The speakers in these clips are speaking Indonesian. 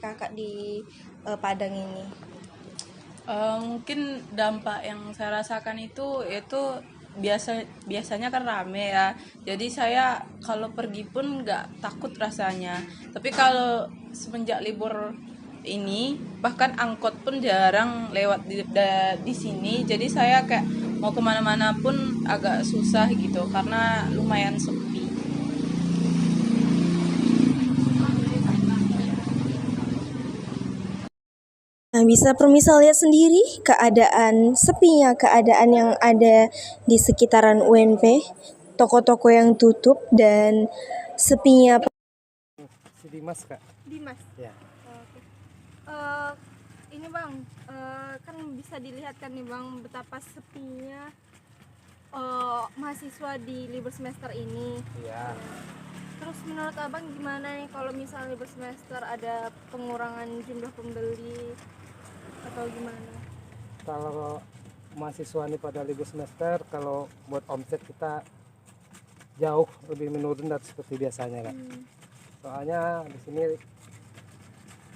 kakak di Padang ini? Mungkin dampak yang saya rasakan itu biasanya kan rame ya. Jadi saya kalau pergi pun nggak takut rasanya. Tapi kalau semenjak libur ini bahkan angkot pun jarang lewat di sini. Jadi saya kayak mau kemana-mana pun agak susah gitu karena lumayan sepi. Nah, bisa permisal lihat sendiri keadaan sepinya, keadaan yang ada di sekitaran UNP, toko-toko yang tutup dan sepinya. Si Dimas kak. Dimas. Ya. Oke. Ini bang, kan bisa dilihat kan nih bang betapa sepinya mahasiswa di libur semester ini. Iya. Terus menurut abang gimana nih kalau misalnya libur semester ada pengurangan jumlah pembeli atau gimana? Kalau mahasiswa nih pada libur semester, kalau buat omset kita jauh lebih menurun dari seperti biasanya kak. Soalnya di sini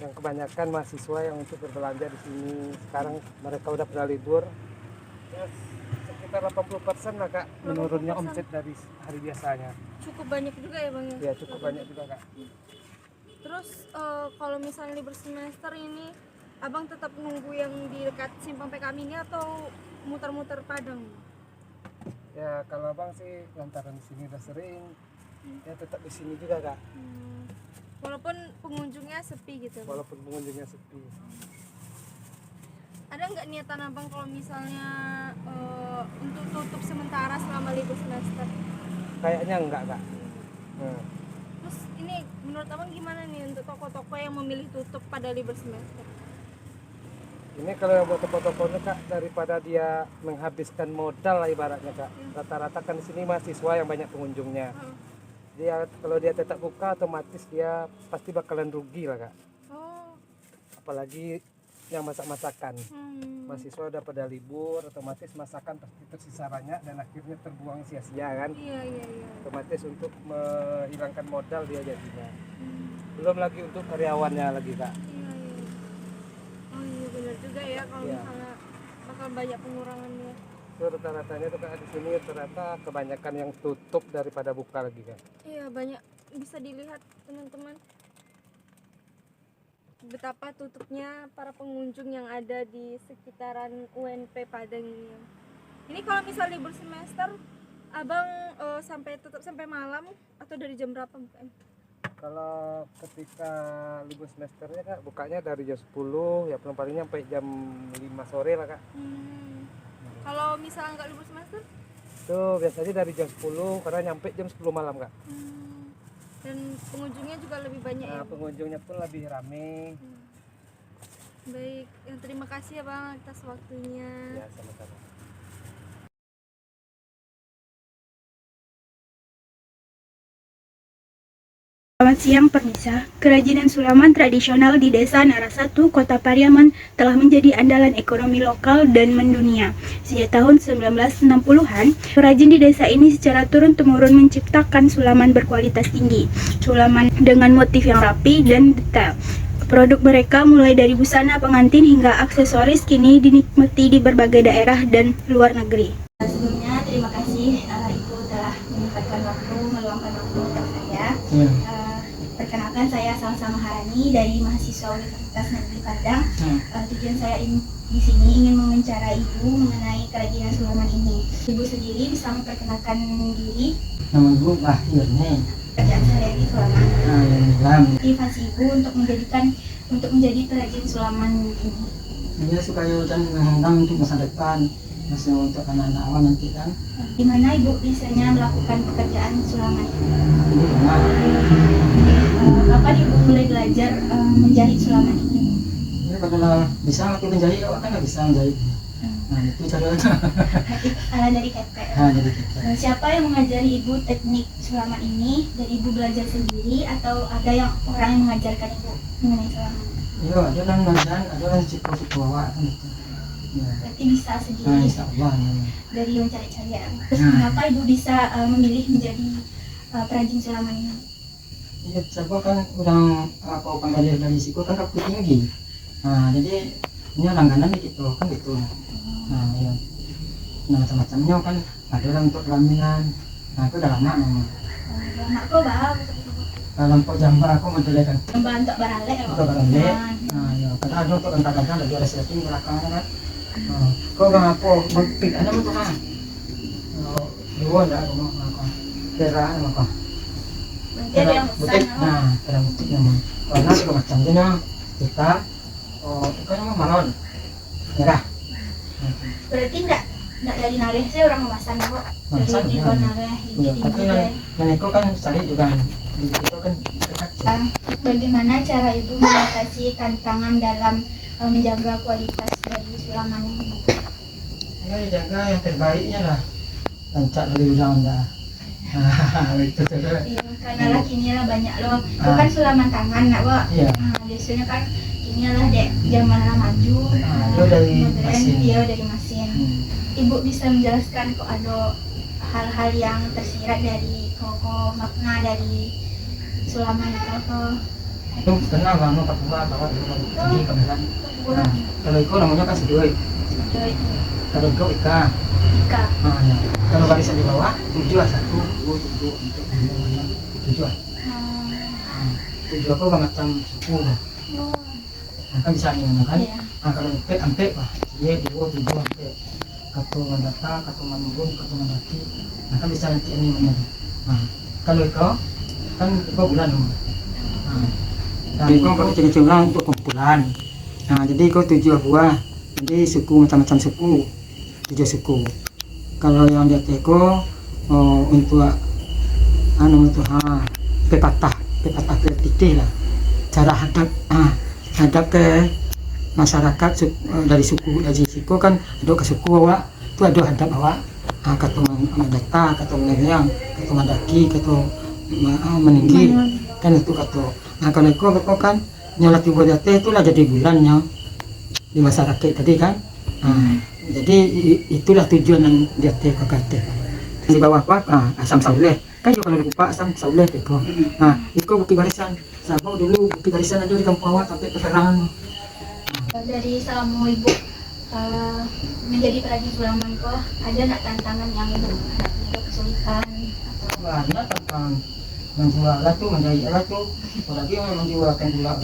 yang kebanyakan mahasiswa yang untuk berbelanja di sini sekarang mereka udah pada libur. Ya, sekitar 80% lah kak menurunnya 80%. omset dari hari biasanya. Cukup banyak juga ya bang ya? Ya cukup banyak juga kak. Terus kalau misalnya libur semester ini abang tetap nunggu yang di dekat simpang PKM ini atau muter-muter Padang? Ya kalau abang sih lantaran di sini udah sering, ya tetap di sini juga kak. Walaupun pengunjungnya sepi gitu. Walaupun pengunjungnya sepi. Ada nggak niatan abang kalau misalnya untuk tutup sementara selama libur semester? Kayaknya enggak kak. Terus ini menurut abang gimana nih untuk toko-toko yang memilih tutup pada libur semester? Ini kalau yang buat toko-tokonya kak, daripada dia menghabiskan modal lah ibaratnya kak. Rata-rata kan di sini mahasiswa yang banyak pengunjungnya. Dia kalau dia tetap buka otomatis dia pasti bakalan rugi lah kak. Oh. Apalagi yang masak-masakan. Mahasiswa udah pada libur, otomatis masakan pasti tersisa banyak dan akhirnya terbuang sia-sia kan. Iya. Otomatis untuk menghilangkan modal dia jadinya. Belum lagi untuk karyawannya lagi kak. Iya. Oh iya benar juga ya kalau Iya. misalnya bakal banyak pengurangannya. Itu rata-ratanya tuh kak di sini rata-rata kebanyakan yang tutup daripada buka lagi kak. Iya banyak bisa dilihat teman-teman betapa tutupnya para pengunjung yang ada di sekitaran UNP Padang ini. Ini kalau misal libur semester, abang sampai tutup sampai malam atau dari jam berapa bukan? Kalau ketika libur semesternya kak bukanya dari jam 10 ya palingnya sampai jam 5 sore lah kak. Kalau misalnya nggak libur semester? Itu biasanya dari jam 10 karena nyampe jam 10 malam kak. Dan pengunjungnya juga lebih banyak ya? Pengunjungnya pun lebih rame. Baik, terima kasih ya bang atas waktunya. Ya sama-sama. Selamat siang Permisa. Kerajinan sulaman tradisional di Desa Narasatu, Kota Pariaman telah menjadi andalan ekonomi lokal dan mendunia. Sejak tahun 1960-an, perajin di desa ini secara turun-temurun menciptakan sulaman berkualitas tinggi, sulaman dengan motif yang rapi dan detail. Produk mereka mulai dari busana pengantin hingga aksesoris kini dinikmati di berbagai daerah dan luar negeri. Sebelumnya terima kasih Ibu telah menyempatkan waktu meluangkan waktu untuk saya. Perkenalkan saya Salsa Maharani dari mahasiswa Universitas Negeri Padang. Tujuan saya di sini ingin mewawancarai Ibu mengenai kerajinan sulaman ini. Ibu sendiri bisa memperkenalkan diri. Nama Ibu Bahirni. Kerjaan sehari-hari sulaman. Motivasi Ibu untuk menjadi perajin sulaman ini. Dia supaya dan mengembang untuk masa depan, maksudnya untuk anak-anak awal nanti kan. Di mana Ibu biasanya melakukan pekerjaan sulaman? Di rumah. Kapan Ibu mulai belajar menjahit sulaman ini? Ini kalau bisa aku menjahit, awak kan nggak bisa menjahit. Nah itu caranya. Dari ketek. Jadi kita. Siapa yang mengajari Ibu teknik sulaman ini? Dan Ibu belajar sendiri atau ada orang yang mengajarkan Ibu mengenai sulaman? Iya, ada orang ngajar, ada orang cipta awak kan gitu. Ya. Berarti bisa sendiri. Insya Allah. Dari mencari-cari. Terus mengapa Ibu bisa memilih menjadi perajin sulaman ini? Ya, saya kan orang apa penggalir dari siku kan kaku tinggi. Nah, jadi ini langganan gitu kan gitu. Nah, ya. Nah, macam-macamnya kan ada yang untuk pelaminan. Nah, itu udah lama memang. Mak ko ba? Kalau untuk jamba aku menjelekan Lomba untuk barale. untuk barangnya. Nah, ya, karena ada untuk kadang-kadang lagi ada setting belakang kan. Nah, kau bang apa bukti ada betul kan? Dua ada aku mau apa? Kira apa? Jadi yang Butik, pesan. nah, kira butik namanya. Karena segala macam jenis kita, itu namanya malon, merah. Berarti enggak dari nareh saya orang memasang kok. Memasang, Dari ya. tiga nareh. Ya, tapi nenekku kan cari juga, itu kan dekat. Bagaimana cara ibu mengatasi tantangan dalam menjaga kualitas dari sulaman ini? Ya, jaga yang terbaiknya lah, lancak dari udang dah. Nah, itu tuh. Iya, karena lah kini lah banyak loh. Itu kan sulaman tangan nak Wak. Iya. Nah, biasanya kan kini lah dek zaman lah maju. Itu dari modern, mesin. Iya dari mesin. Ibu bisa menjelaskan kok ada hal-hal yang tersirat dari koko makna dari sulaman itu. Itu kenal banget Pak Tua bahwa ini kebetulan. Nah, kalau itu namanya kan sedoi. Kalau itu ika. Ika. Nah, ya. Kalau barisan di bawah 7 1 2 7 untuk 7. Tujuh aku gak macam suku. Nah, kan bisa nih kan. Iya. Nah, kalau ampe lah. Dia 2 7 ampe. Katu mandata, katu manunggung, katu mandati. Nah, kan bisa nanti ini mana. Nah, kalau itu kan itu bulan. Nah, dan itu kalau ciri-ciri untuk kumpulan. Nah, jadi itu 7 buah. Jadi suku macam-macam suku. 7 suku. Kalau yang di atas itu untuk itu pepatah titik lah. Cara hadap ke masyarakat dari suku kan ada ke suku awak itu ada hadap awak kata mandata, kata melayang, kata mandaki, kata meninggi kan itu kata. Nah kalau itu kan nyala tiba di atas itulah jadi bulannya di masyarakat tadi kan. Jadi itulah tujuan yang dia kata di bawah apa asam sauleh kan juga kalau lupa asam sauleh itu. Nah itu bukti barisan sabau dulu bukti barisan ada di kampung awak sampai peperangan. Dari selama ibu menjadi perajin sulaman kok ada nak tantangan yang ibu hadapi kesulitan atau Banyak tentang menjual tuh menjahit tuh apalagi menjualkan gula.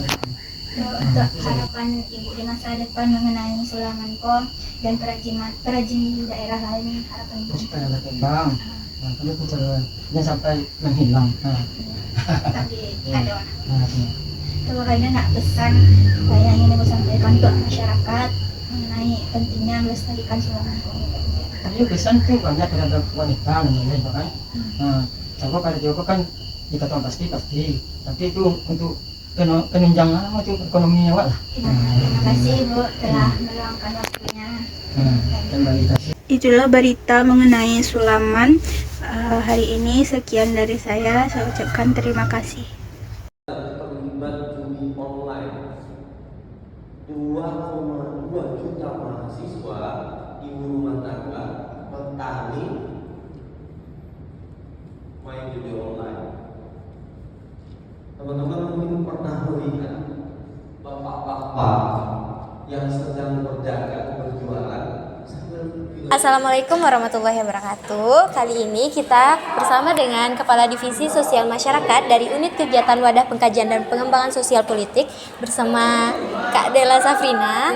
untuk harapan ibu di masa depan mengenai sulaman kok dan perajin di daerah lain harapan ibu Supaya berkembang. Nah, kalau itu jangan sampai menghilang. tadi ada Nah, kalau kalian nak pesan yang ingin ibu sampaikan untuk masyarakat mengenai pentingnya melestarikan sulaman kok. Tapi pesan tuh banyak terhadap wanita namanya kan. Nah, coba pada Joko kan dikatakan pasti, tapi itu untuk penunjangan itu ekonominya awak lah. Terima kasih ibu telah meluangkan waktunya. Kembali kasih. Itulah berita mengenai sulaman hari ini. Sekian dari saya ucapkan terima kasih. Terlibat judi online 2,2 juta mahasiswa ibu rumah tangga petani main judi online. Teman-teman mungkin pernah melihat bapak-bapak yang sedang berdagang berjualan sambil Assalamualaikum warahmatullahi wabarakatuh. Kali ini kita bersama dengan Kepala Divisi Sosial Masyarakat dari Unit Kegiatan Wadah Pengkajian dan Pengembangan Sosial Politik bersama Kak Dela Safrina.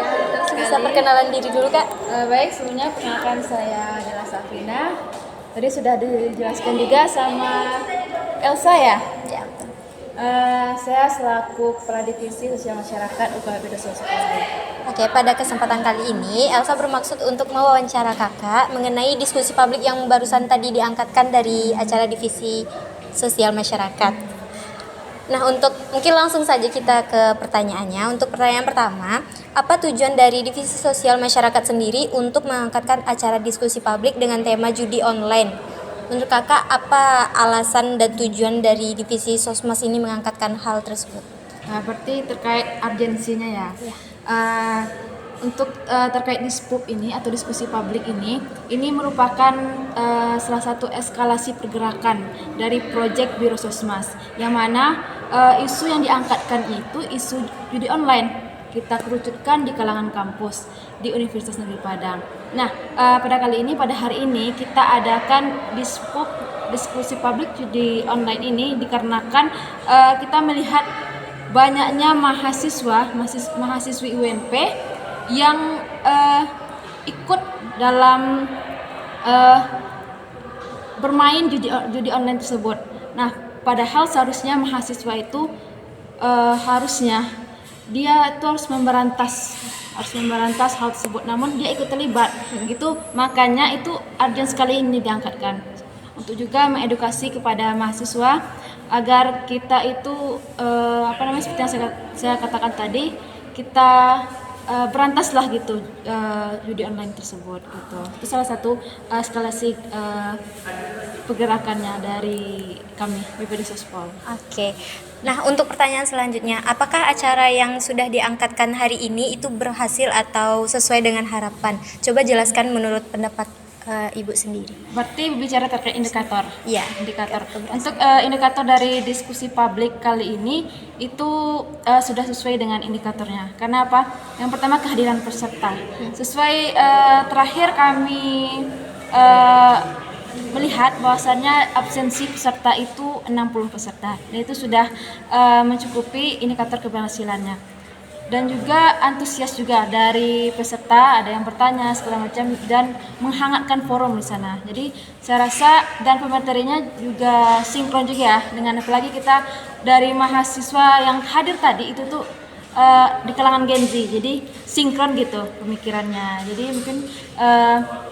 Bisa perkenalan diri dulu Kak? Baik, sebelumnya perkenalkan saya Dela Safrina. Tadi sudah dijelaskan juga sama Elsa ya. Ya. Saya selaku Kepala Divisi Sosial Masyarakat UKHP Desa Sukoharjo. Oke, pada kesempatan kali ini Elsa bermaksud untuk mewawancara kakak mengenai diskusi publik yang barusan tadi diangkatkan dari acara Divisi Sosial Masyarakat. Nah, untuk mungkin langsung saja kita ke pertanyaannya. Untuk pertanyaan pertama, apa tujuan dari Divisi Sosial Masyarakat sendiri untuk mengangkatkan acara diskusi publik dengan tema judi online? Menurut kakak, apa alasan dan tujuan dari Divisi Sosmas ini mengangkatkan hal tersebut? Nah, berarti terkait urgensinya ya. Untuk terkait dispub ini atau diskusi publik ini merupakan salah satu eskalasi pergerakan dari proyek Biro Sosmas, yang mana isu yang diangkatkan itu isu judi online. Kita kerucutkan di kalangan kampus di Universitas Negeri Padang. Nah, pada hari ini kita adakan diskusi publik judi online ini dikarenakan kita melihat banyaknya mahasiswi UNP yang ikut dalam bermain judi online tersebut. Nah, padahal seharusnya mahasiswa itu dia itu harus memberantas hal tersebut, namun dia ikut terlibat. Itu makanya itu urgent sekali ini diangkatkan untuk juga mengedukasi kepada mahasiswa agar kita itu seperti yang saya katakan tadi, kita berantaslah gitu judi online tersebut gitu. Itu salah satu eskalasi pergerakannya dari kami BPD Sospol. Oke. Nah, untuk pertanyaan selanjutnya, apakah acara yang sudah diangkatkan hari ini itu berhasil atau sesuai dengan harapan? Coba jelaskan menurut pendapat Ibu sendiri. Berarti bicara terkait indikator. Iya. Indikator. Untuk indikator dari diskusi publik kali ini itu sudah sesuai dengan indikatornya. Karena apa? Yang pertama kehadiran peserta. Sesuai terakhir kami melihat bahwasannya absensi peserta itu 60 peserta. Dan itu sudah mencukupi indikator keberhasilannya. Dan juga antusias juga dari peserta, ada yang bertanya segala macam dan menghangatkan forum di sana. Jadi saya rasa dan pematerinya juga sinkron juga ya, dengan apalagi kita dari mahasiswa yang hadir tadi itu tuh di kalangan Gen Z, jadi sinkron gitu pemikirannya. Jadi mungkin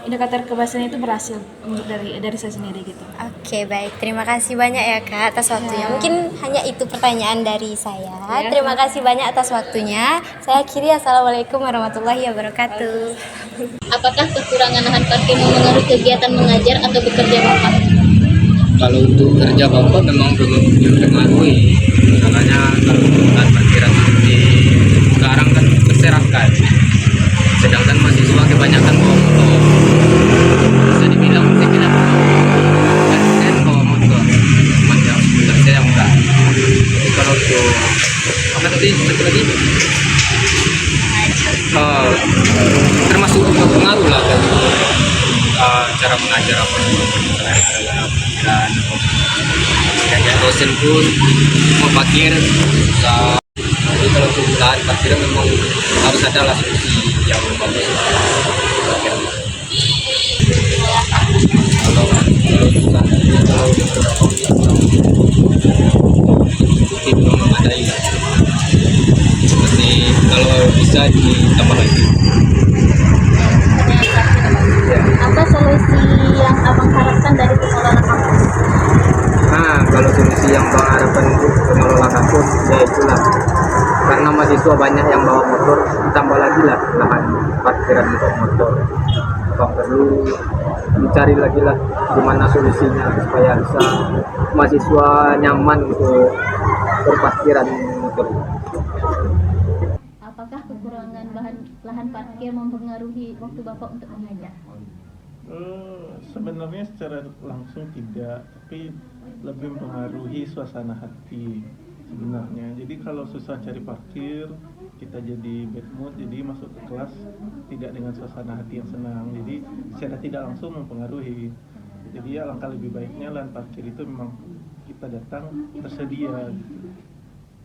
indikator keberhasilan itu berhasil untuk dari saya sendiri gitu. Oke, baik. Terima kasih banyak ya Kak atas waktunya. Mungkin hanya itu pertanyaan dari saya. Terima kasih banyak atas waktunya. Saya akhiri. Assalamualaikum warahmatullahi wabarakatuh. Apakah kekurangan lahan parkir mempengaruhi kegiatan mengajar atau bekerja Bapak? Kalau untuk kerja Bapak memang belum mempengaruhi. Misalnya kalau lahan parkiran di sekarang kan berserakan, sedangkan mahasiswa kebanyakan bawa motor. Bisa dibilang kan bawa motor, macam skuter saya enggak. Jadi kalau untuk apa tadi satu lagi? Termasuk juga pengaruh lah dari cara mengajar apa dan kayak dosen pun mau parkir susah. Jadi kalau untuk lahan parkir memang harus ada lah solusi yang bagus. Kalau itu belum ada ya. Seperti kalau bisa ditambah lagi. Apa solusi yang Abang harapkan dari pengelola kampus? Nah, kalau solusi yang Bang harapkan untuk pengelola kampus ya itulah, karena mahasiswa banyak yang bawa motor, ditambah lagi lah lahan parkiran untuk motor. Bang perlu dicari lagi lah gimana solusinya supaya bisa mahasiswa nyaman untuk berparkiran motor. Apakah kekurangan lahan parkir mempengaruhi waktu Bapak untuk mengajar? Sebenarnya secara langsung tidak, tapi lebih mempengaruhi suasana hati sebenarnya. Jadi kalau susah cari parkir, kita jadi bad mood, jadi masuk ke kelas tidak dengan suasana hati yang senang. Jadi secara tidak langsung mempengaruhi. Jadi alangkah lebih baiknya lahan parkir itu memang kita datang tersedia gitu.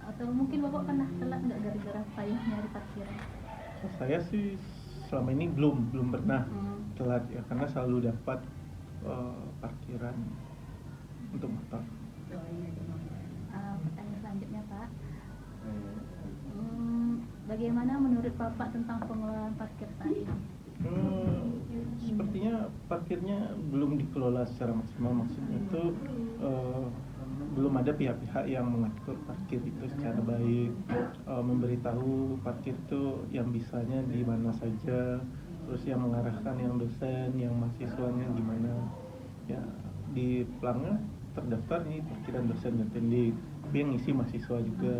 Atau mungkin Bapak pernah telat nggak gara-gara payah nyari parkiran? Saya sih selama ini belum pernah telat ya, karena selalu dapat parkiran untuk motor. Pertanyaan selanjutnya Pak, bagaimana menurut Bapak tentang pengelolaan parkir saat ini? Sepertinya parkirnya belum dikelola secara maksimal, maksudnya itu belum ada pihak-pihak yang mengatur parkir itu secara baik, memberitahu parkir itu yang bisanya di mana saja, terus yang mengarahkan yang dosen, yang mahasiswanya gimana. Ya di pelangnya terdaftar nih parkiran dosen dan pendidik, tapi yang ngisi mahasiswa juga.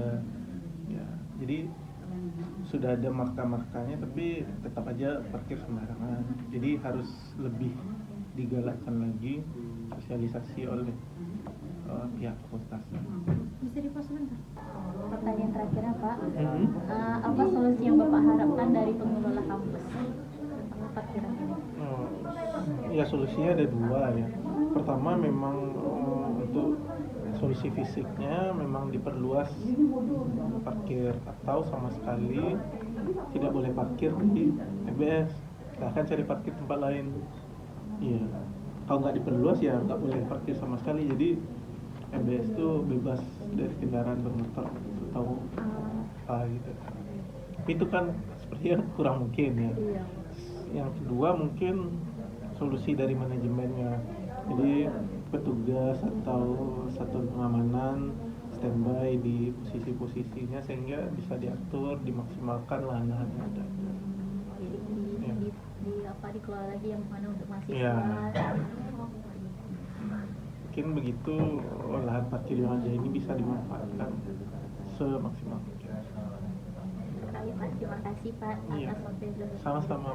Ya jadi sudah ada marka-markanya, tapi tetap aja parkir sembarangan. Jadi harus lebih digalakkan lagi sosialisasi oleh pihak fakultas. Bisa dipause sebentar. Pertanyaan terakhir Pak, apa solusi yang Bapak harapkan dari pengelola kampus tentang parkiran ini? Ya solusinya ada dua ya. Pertama memang untuk solusi fisiknya memang diperluas parkir atau sama sekali tidak boleh parkir di EBS. Silahkan cari parkir tempat lain. Iya. Kalau nggak diperluas ya nggak boleh parkir sama sekali. Jadi EBS itu bebas dari kendaraan bermotor atau apa gitu. Tapi itu kan sepertinya kurang mungkin ya. Yang kedua mungkin solusi dari manajemennya. Jadi petugas atau satuan pengamanan standby di posisi-posisinya sehingga bisa diatur, dimaksimalkan lahan-lahan yang ada. Ya. Dikelola lagi yang mana untuk mahasiswa? Ya. Mungkin begitu lahan parkir yang ada ini bisa dimanfaatkan semaksimal mungkin. Pak, terima kasih Pak atas waktunya. Sama-sama.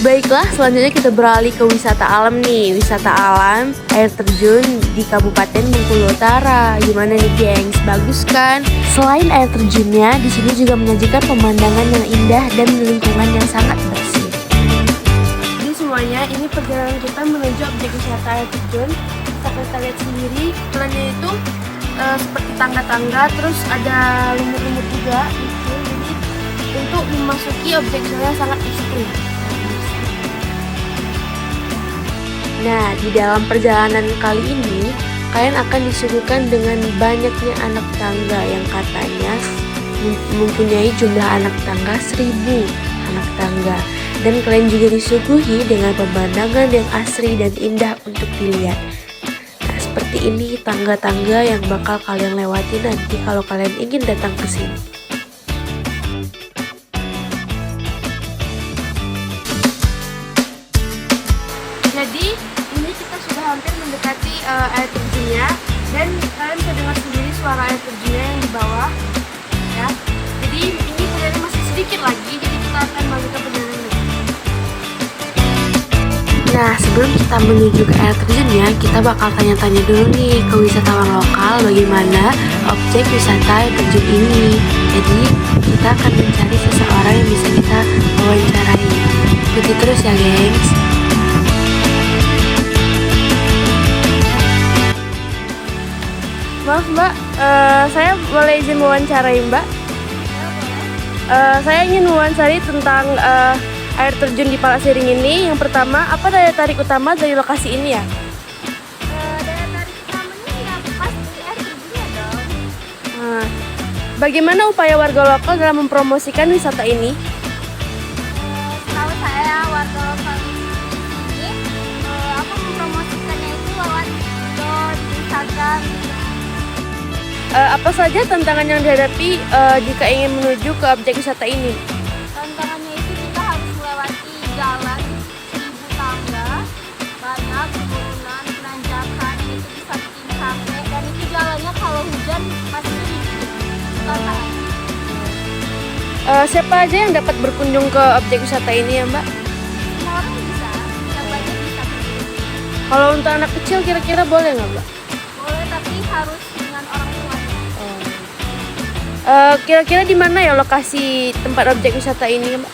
Baiklah, selanjutnya kita beralih ke wisata alam nih. Wisata alam air terjun di Kabupaten Bengkulu Utara. Gimana nih, gengs? Bagus kan? Selain air terjunnya, di sini juga menyajikan pemandangan yang indah dan lingkungan yang sangat bersih. Jadi semuanya, ini perjalanan kita menuju objek wisata air terjun. Bisa kita lihat sendiri, jalannya itu seperti tangga-tangga, terus ada lumut-lumut juga. Jadi untuk memasuki objek wisata sangat ekstrim. Nah, di dalam perjalanan kali ini, kalian akan disuguhkan dengan banyaknya anak tangga yang katanya mempunyai jumlah anak tangga 1000 anak tangga. Dan kalian juga disuguhi dengan pemandangan yang asri dan indah untuk dilihat. Nah, seperti ini tangga-tangga yang bakal kalian lewati nanti kalau kalian ingin datang ke sini. Jadi ini kita sudah hampir mendekati air terjunnya, dan kalian bisa dengar sendiri suara air terjunnya yang di bawah ya. Jadi ini perjalanan masih sedikit lagi, jadi kita akan melanjutkan perjalanan ini. Nah, sebelum kita menuju ke air terjunnya, kita bakal tanya-tanya dulu nih ke wisatawan lokal bagaimana objek wisata air terjun ini. Jadi kita akan mencari seseorang yang bisa kita wawancarai. Ikuti terus ya, gengs. Maaf Mbak, saya boleh izin mewawancarai Mbak? Saya ingin mewawancari tentang air terjun di Palasiring ini. Yang pertama, apa daya tarik utama dari lokasi ini ya? Daya tarik utamanya ya pasti air terjunnya dong. Bagaimana upaya warga lokal dalam mempromosikan wisata ini? Setahu saya warga lokal ini mempromosikannya itu lewat di Instagram. Apa saja tantangan yang dihadapi jika ingin menuju ke objek wisata ini? Tantangannya itu kita harus melewati jalan 1000 tangga, banyak turunan, penanjakan, itu bisa bikin capek, dan itu jalannya kalau hujan pasti licin. Tantangannya. Siapa aja yang dapat berkunjung ke objek wisata ini ya Mbak? Semua orang bisa, siapa aja bisa berkunjung. Kalau untuk anak kecil kira-kira boleh nggak Mbak? Boleh, tapi harus dengan orang tuanya. Kira-kira di mana ya lokasi tempat objek wisata ini Mbak?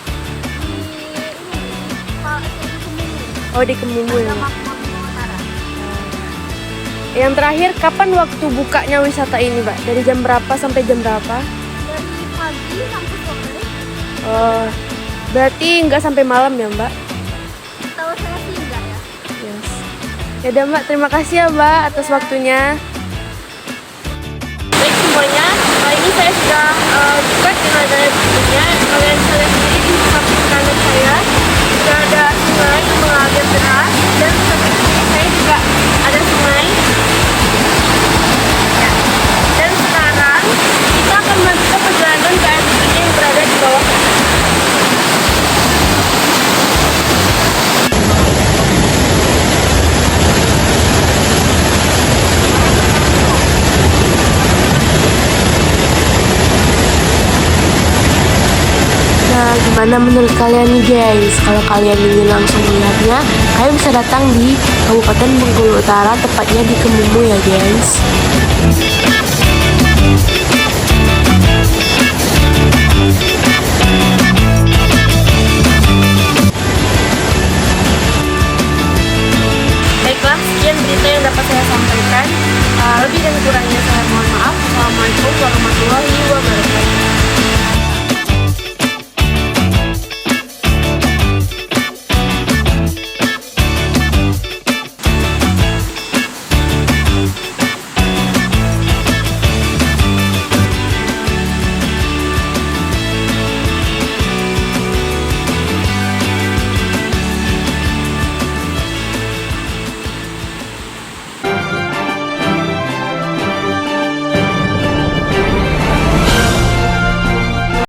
Oh, di Kemumu ya Mbak? Yang terakhir, kapan waktu bukanya wisata ini Mbak? Dari jam berapa sampai jam berapa? Dari pagi sampai sore. Oh, berarti nggak sampai malam ya Mbak? Tahu saya sih enggak ya. Yes. Yaudah Mbak, terima kasih ya Mbak atas waktunya. Baik semuanya, kali ini saya sudah dekat dengan daya terjunnya. Kalian bisa lihat sendiri di samping kanan saya sudah ada sungai yang mengalir deras, dan di samping kiri saya juga ada sungai. Ya. Dan sekarang kita akan melanjutkan perjalanan ke air terjunnya yang berada di bawah. Nah, gimana Gimana menurut kalian nih gengs? Kalau kalian ingin langsung melihatnya, kalian bisa datang di Kabupaten Bengkulu Utara, tepatnya di Kemumu ya gengs.